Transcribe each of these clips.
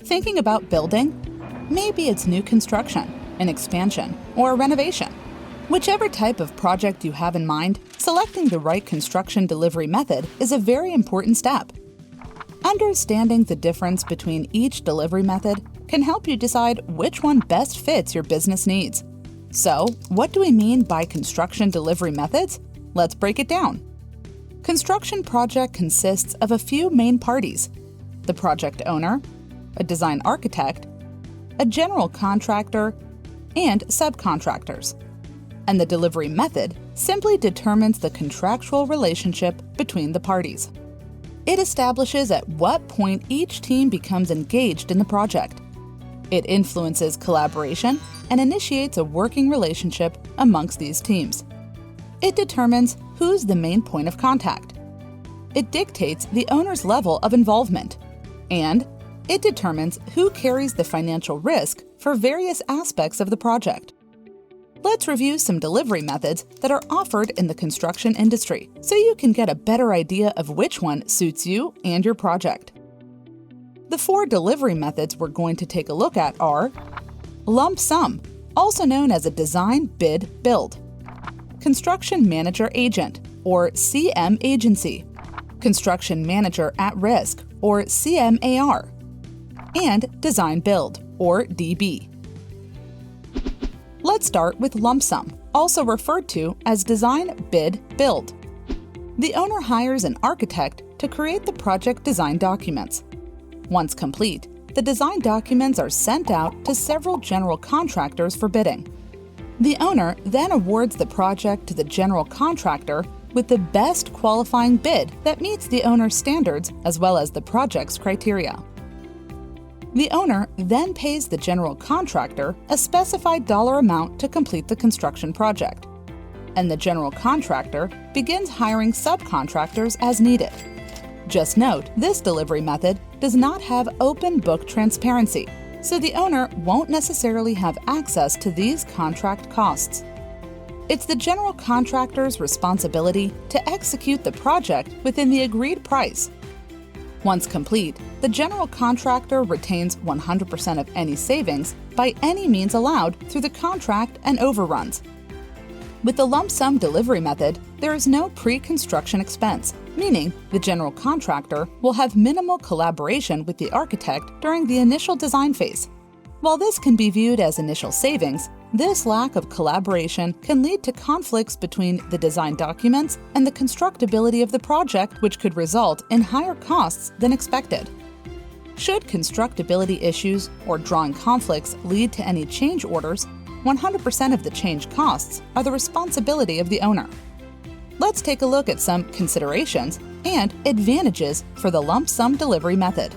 Thinking about building? Maybe it's new construction, an expansion, or a renovation. Whichever type of project you have in mind, selecting the right construction delivery method is a very important step. Understanding the difference between each delivery method can help you decide which one best fits your business needs. So, what do we mean by construction delivery methods? Let's break it down. Construction project consists of a few main parties: the project owner, a design architect, a general contractor, and subcontractors. And the delivery method simply determines the contractual relationship between the parties. It establishes at what point each team becomes engaged in the project. It influences collaboration and initiates a working relationship amongst these teams. It determines who's the main point of contact. It dictates the owner's level of involvement. And it determines who carries the financial risk for various aspects of the project. Let's review some delivery methods that are offered in the construction industry so you can get a better idea of which one suits you and your project. The 4 delivery methods we're going to take a look at are lump sum, also known as a design bid build, construction manager agent, or CM agency, construction manager at risk, or CMAR, and design build, or DB. Let's start with lump sum, also referred to as design bid build. The owner hires an architect to create the project design documents. Once complete, the design documents are sent out to several general contractors for bidding. The owner then awards the project to the general contractor with the best qualifying bid that meets the owner's standards as well as the project's criteria. The owner then pays the general contractor a specified dollar amount to complete the construction project, and the general contractor begins hiring subcontractors as needed. Just note, this delivery method does not have open book transparency, so the owner won't necessarily have access to these contract costs. It's the general contractor's responsibility to execute the project within the agreed price. Once complete, the general contractor retains 100% of any savings by any means allowed through the contract and overruns. With the lump sum delivery method, there is no pre-construction expense, meaning the general contractor will have minimal collaboration with the architect during the initial design phase. While this can be viewed as initial savings, this lack of collaboration can lead to conflicts between the design documents and the constructability of the project, which could result in higher costs than expected. Should constructability issues or drawing conflicts lead to any change orders, 100% of the change costs are the responsibility of the owner. Let's take a look at some considerations and advantages for the lump sum delivery method.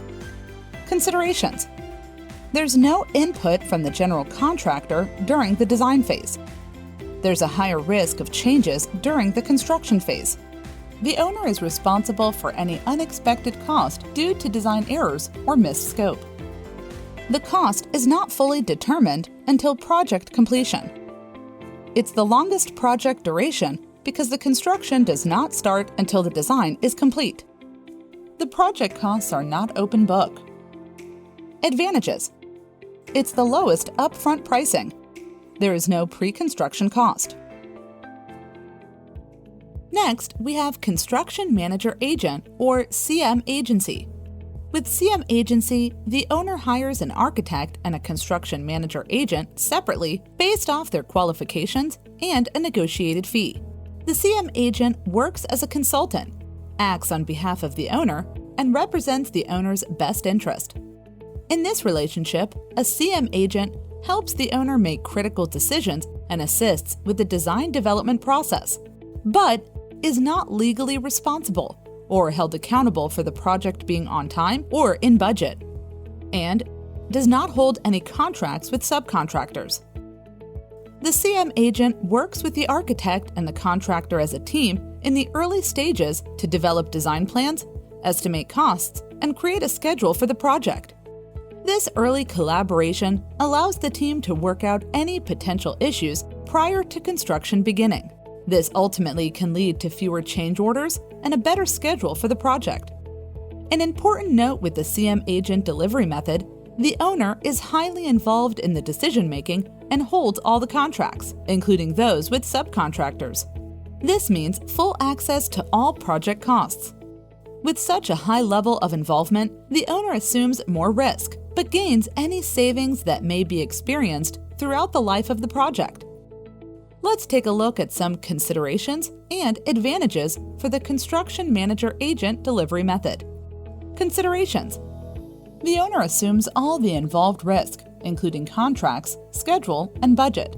Considerations. There's no input from the general contractor during the design phase. There's a higher risk of changes during the construction phase. The owner is responsible for any unexpected cost due to design errors or missed scope. The cost is not fully determined until project completion. It's the longest project duration because the construction does not start until the design is complete. The project costs are not open book. Advantages. It's the lowest upfront pricing. There is no pre-construction cost. Next, we have Construction Manager Agent, or CM Agency. With CM Agency, the owner hires an architect and a construction manager agent separately based off their qualifications and a negotiated fee. The CM agent works as a consultant, acts on behalf of the owner, and represents the owner's best interest. In this relationship, a CM agent helps the owner make critical decisions and assists with the design development process, but is not legally responsible or held accountable for the project being on time or in budget, and does not hold any contracts with subcontractors. The CM agent works with the architect and the contractor as a team in the early stages to develop design plans, estimate costs, and create a schedule for the project. This early collaboration allows the team to work out any potential issues prior to construction beginning. This ultimately can lead to fewer change orders and a better schedule for the project. An important note with the CM agent delivery method, The owner is highly involved in the decision-making and holds all the contracts, including those with subcontractors. This means full access to all project costs. With such a high level of involvement, the owner assumes more risk, but gains any savings that may be experienced throughout the life of the project. Let's take a look at some considerations and advantages for the Construction Manager Agent delivery method. Considerations. The owner assumes all the involved risk, including contracts, schedule, and budget.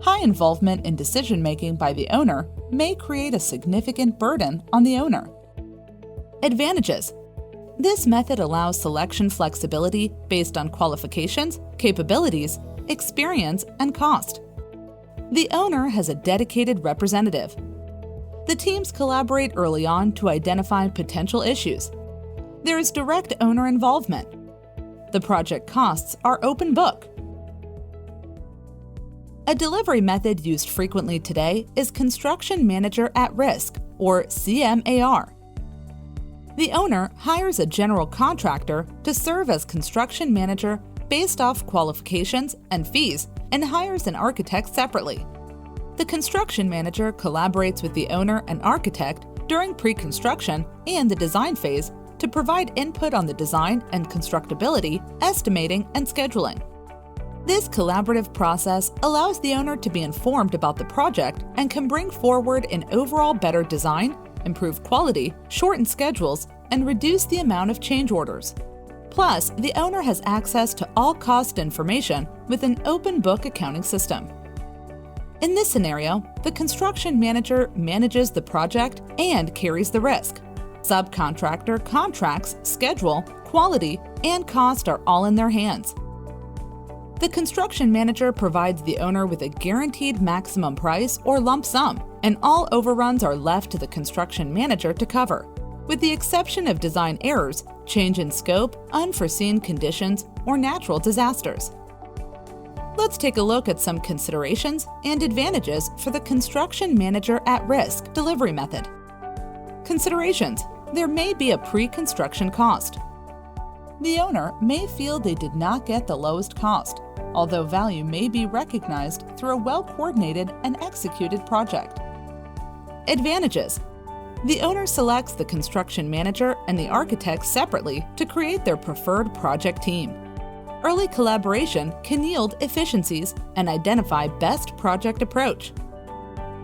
High involvement in decision-making by the owner may create a significant burden on the owner. Advantages. This method allows selection flexibility based on qualifications, capabilities, experience, and cost. The owner has a dedicated representative. The teams collaborate early on to identify potential issues. There is direct owner involvement. The project costs are open book. A delivery method used frequently today is Construction Manager at Risk, or CMAR. The owner hires a general contractor to serve as construction manager based off qualifications and fees and hires an architect separately. The construction manager collaborates with the owner and architect during pre-construction and the design phase to provide input on the design and constructability, estimating, and scheduling. This collaborative process allows the owner to be informed about the project and can bring forward an overall better design, improve quality, shorten schedules, and reduce the amount of change orders. Plus, the owner has access to all cost information with an open book accounting system. In this scenario, the construction manager manages the project and carries the risk. Subcontractor contracts, schedule, quality, and cost are all in their hands. The construction manager provides the owner with a guaranteed maximum price or lump sum, and all overruns are left to the construction manager to cover, with the exception of design errors, change in scope, unforeseen conditions, or natural disasters. Let's take a look at some considerations and advantages for the Construction Manager at Risk delivery method. Considerations. There may be a pre-construction cost. The owner may feel they did not get the lowest cost, although value may be recognized through a well-coordinated and executed project. Advantages. The owner selects the construction manager and the architect separately to create their preferred project team. Early collaboration can yield efficiencies and identify best project approach.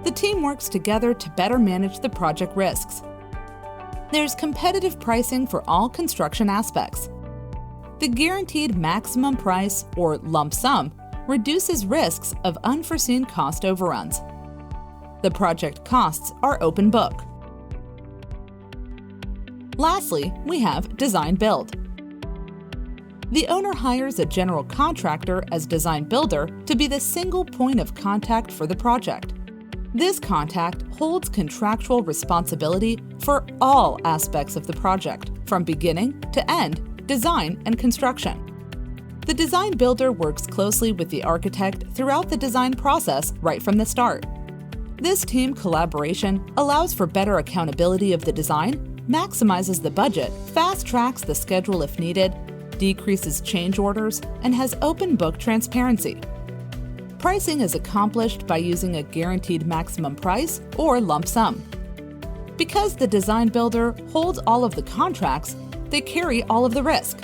The team works together to better manage the project risks. There's competitive pricing for all construction aspects. The guaranteed maximum price, or lump sum, reduces risks of unforeseen cost overruns. The project costs are open book. Lastly, we have Design Build. The owner hires a general contractor as design builder to be the single point of contact for the project. This contact holds contractual responsibility for all aspects of the project, from beginning to end, design and construction. The design builder works closely with the architect throughout the design process right from the start. This team collaboration allows for better accountability of the design, maximizes the budget, fast-tracks the schedule if needed, decreases change orders, and has open book transparency. Pricing is accomplished by using a guaranteed maximum price or lump sum. Because the design builder holds all of the contracts, they carry all of the risk.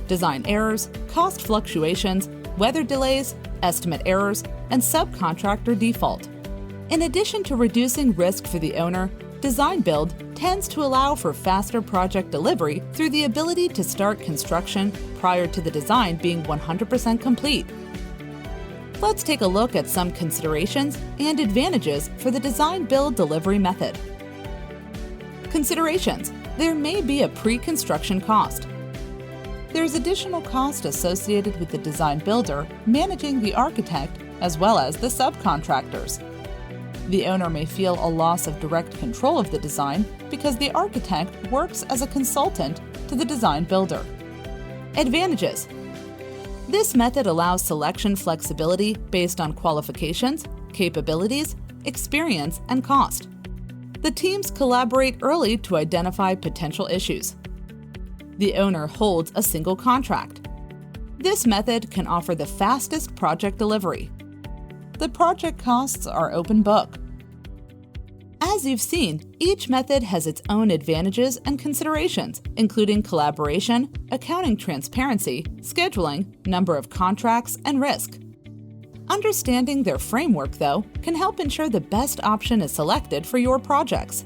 Design errors, cost fluctuations, weather delays, estimate errors, and subcontractor default. In addition to reducing risk for the owner, Design Build tends to allow for faster project delivery through the ability to start construction prior to the design being 100% complete. Let's take a look at some considerations and advantages for the Design Build delivery method. Considerations. There may be a pre-construction cost. There's additional cost associated with the design builder managing the architect as well as the subcontractors. The owner may feel a loss of direct control of the design because the architect works as a consultant to the design builder. Advantages. This method allows selection flexibility based on qualifications, capabilities, experience, and cost. The teams collaborate early to identify potential issues. The owner holds a single contract. This method can offer the fastest project delivery. The project costs are open book. As you've seen, each method has its own advantages and considerations, including collaboration, accounting transparency, scheduling, number of contracts, and risk. Understanding their framework, though, can help ensure the best option is selected for your projects.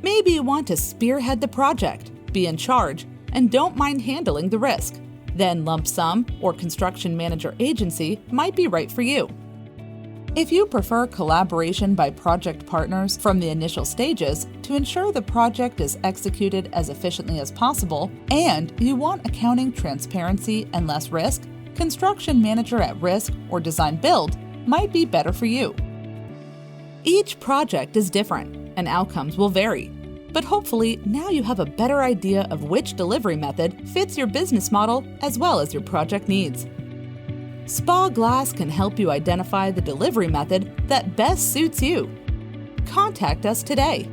Maybe you want to spearhead the project, be in charge, and don't mind handling the risk. Then lump sum or construction manager agency might be right for you. If you prefer collaboration by project partners from the initial stages to ensure the project is executed as efficiently as possible, and you want accounting transparency and less risk, construction manager at risk or design build might be better for you. Each project is different and outcomes will vary, but hopefully now you have a better idea of which delivery method fits your business model as well as your project needs. Spa Glass can help you identify the delivery method that best suits you. Contact us today.